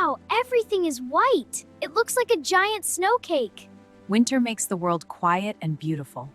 Wow, everything is white. It looks like a giant snow cake. Winter makes the world quiet and beautiful.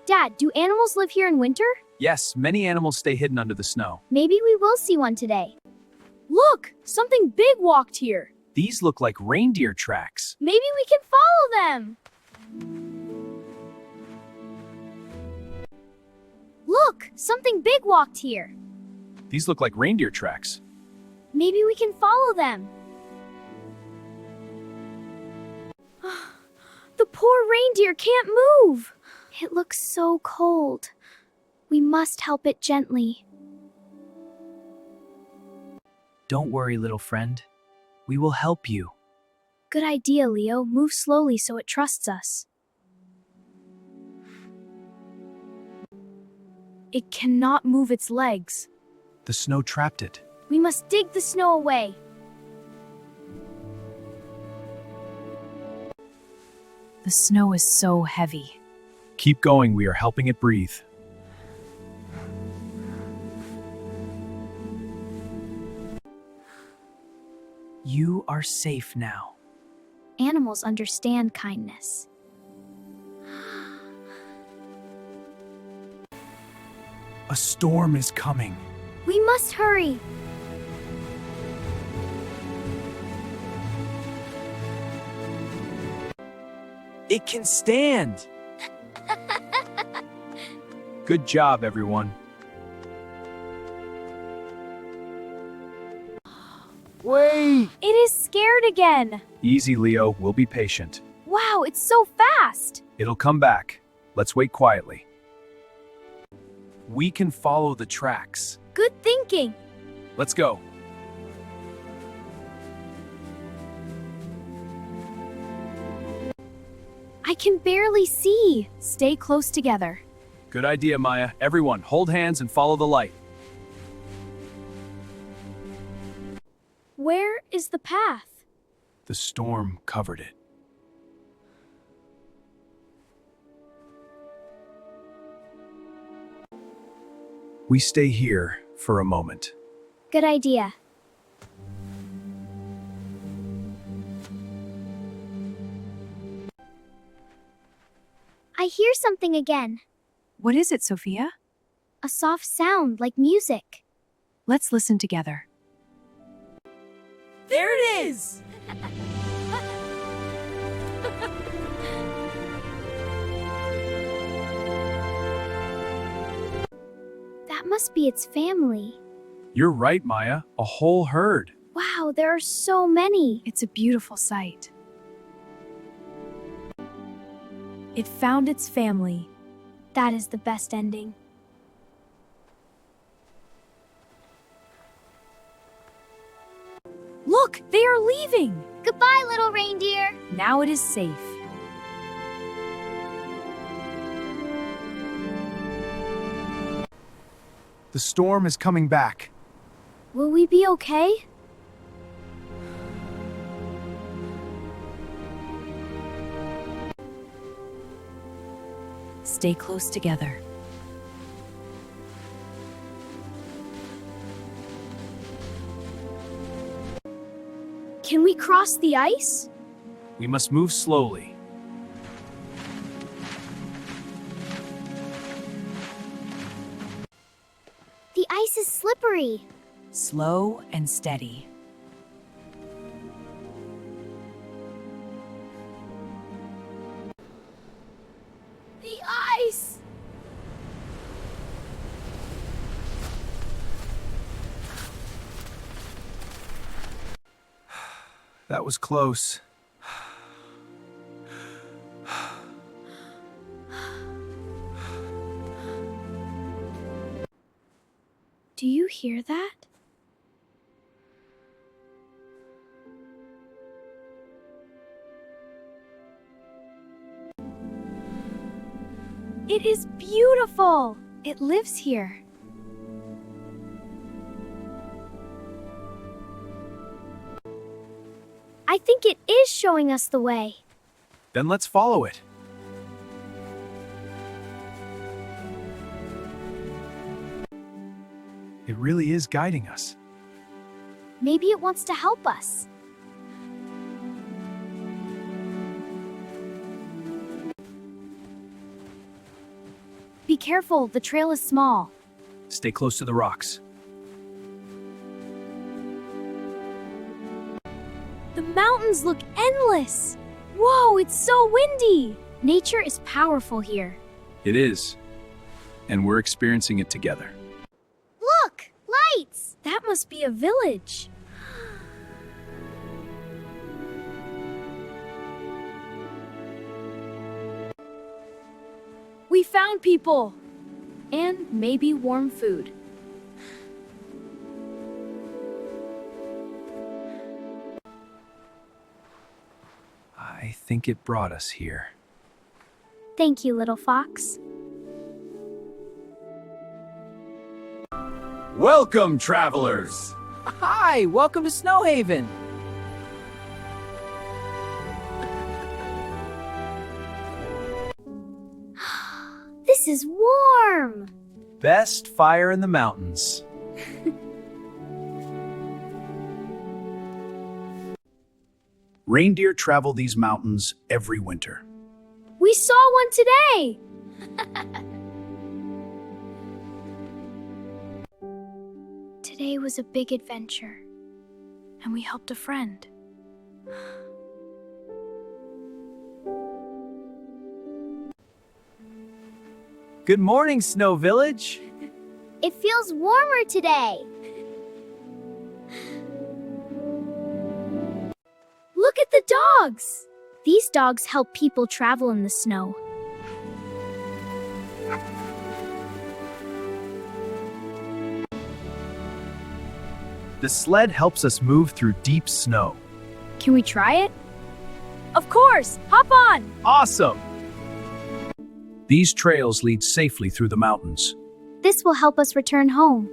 Dad, do animals live here in winter? Yes, many animals stay hidden under the snow. Maybe we will see one today. Look, something big walked here. These look like reindeer tracks. Maybe we can follow them. Look, something big walked here. These look like reindeer tracks. Maybe we can follow them. The poor reindeer can't move. It looks so cold. We must help it gently. Don't worry, little friend. We will help you. Good idea, Leo. Move slowly so it trusts us. It cannot move its legs. The snow trapped it. We must dig the snow away. The snow is so heavy. Keep going, we are helping it breathe. You are safe now. Animals understand kindness. A storm is coming. We must hurry. It can stand. Good job, everyone. Wait! It is scared again. Easy, Leo. We'll be patient. Wow, it's so fast. It'll come back. Let's wait quietly. We can follow the tracks. Good thinking. Let's go. I can barely see. Stay close together. Good idea, Maya. Everyone, hold hands and follow the light. Where is the path? The storm covered it. We stay here for a moment. Good idea. I hear something again. What is it, Sophia? A soft sound like music. Let's listen together. There it is! That must be its family. You're right, Maya. A whole herd. Wow, there are so many. It's a beautiful sight. It found its family. That is the best ending. Look, they are leaving. Goodbye, little reindeer. Now it is safe. The storm is coming back. Will we be okay? Stay close together. Can we cross the ice? We must move slowly. The ice is slippery. Slow and steady. The ice! That was close. Do you hear that? It is beautiful. It lives here. I think it is showing us the way. Then let's follow it. It really is guiding us. Maybe it wants to help us. Be careful, the trail is small. Stay close to the rocks. The mountains look endless. Whoa, it's so windy. Nature is powerful here. It is. And we're experiencing it together. Look, lights. That must be a village. We found people. And maybe warm food. I think it brought us here. Thank you, little fox. Welcome, travelers! Hi, welcome to Snowhaven. This is warm. Best fire in the mountains. Reindeer travel these mountains every winter. We saw one today. Today was a big adventure. And we helped a friend. Good morning, Snow Village. It feels warmer today. Look at the dogs. These dogs help people travel in the snow. The sled helps us move through deep snow. Can we try it? Of course! Hop on! Awesome! These trails lead safely through the mountains. This will help us return home.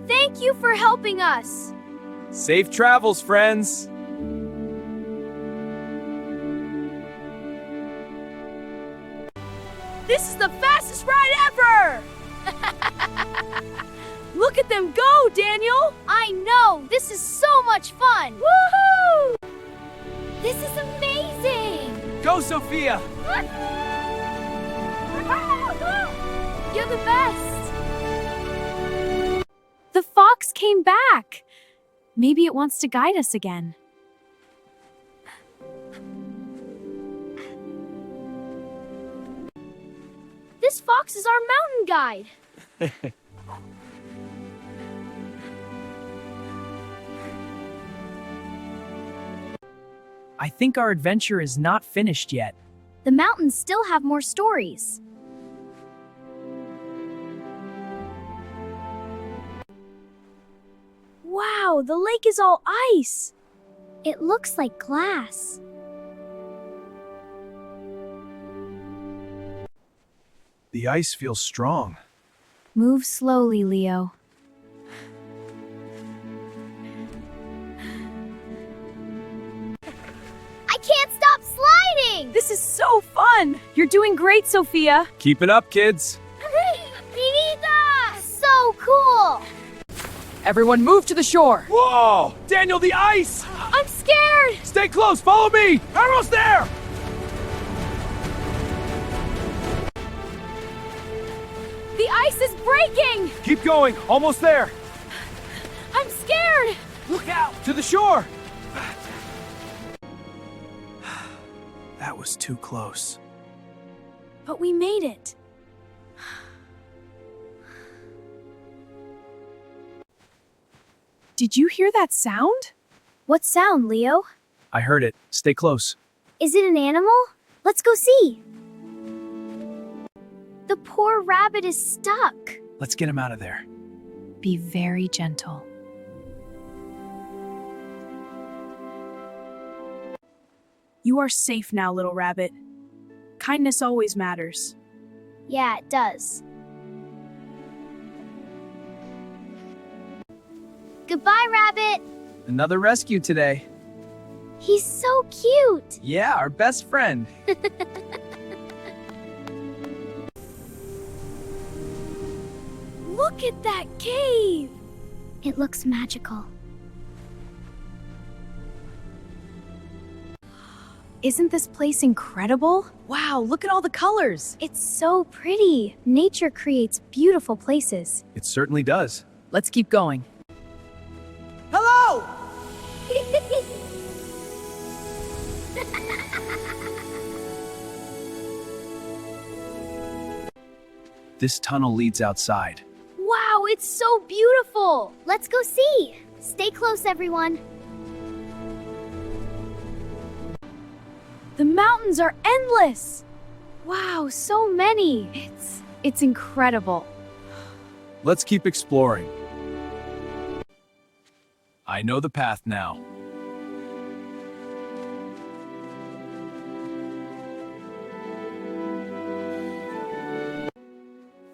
Thank you for helping us. Safe travels, friends. This is the fastest ride ever! Look at them go, Daniel! I know! This is so much fun! Woohoo! This is amazing! Go, Sophia! You're the best! The fox came back. Maybe it wants to guide us again. This fox is our mountain guide. I think our adventure is not finished yet. The mountains still have more stories. Wow, the lake is all ice. It looks like glass. The ice feels strong. Move slowly, Leo. I can't stop sliding! This is so fun! You're doing great, Sophia. Keep it up, kids. Minita! So cool! Everyone move to the shore. Whoa! Daniel, the ice! I'm scared! Stay close, follow me! Almost there! The ice is breaking! Keep going, almost there! I'm scared! Look out! To the shore! That was too close. But we made it. Did you hear that sound? What sound, Leo? I heard it. Stay close. Is it an animal? Let's go see. The poor rabbit is stuck. Let's get him out of there. Be very gentle. You are safe now, little rabbit. Kindness always matters. Yeah, it does. Goodbye, rabbit. Another rescue today. He's so cute. Yeah, our best friend. Look at that cave! It looks magical. Isn't this place incredible? Wow, look at all the colors. It's so pretty. Nature creates beautiful places. It certainly does. Let's keep going. Hello! This tunnel leads outside. Wow, it's so beautiful! Let's go see! Stay close, everyone. The mountains are endless. Wow, so many. It's incredible. Let's keep exploring. I know the path now.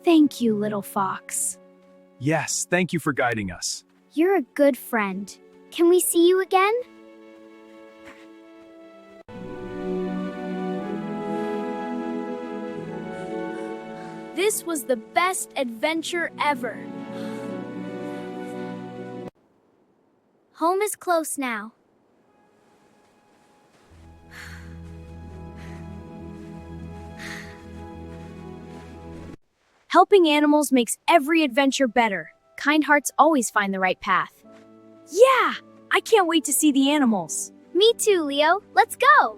Thank you, little fox. Yes, thank you for guiding us. You're a good friend. Can we see you again? This was the best adventure ever. Home is close now. Helping animals makes every adventure better. Kind hearts always find the right path. Yeah! I can't wait to see the animals. Me too, Leo. Let's go!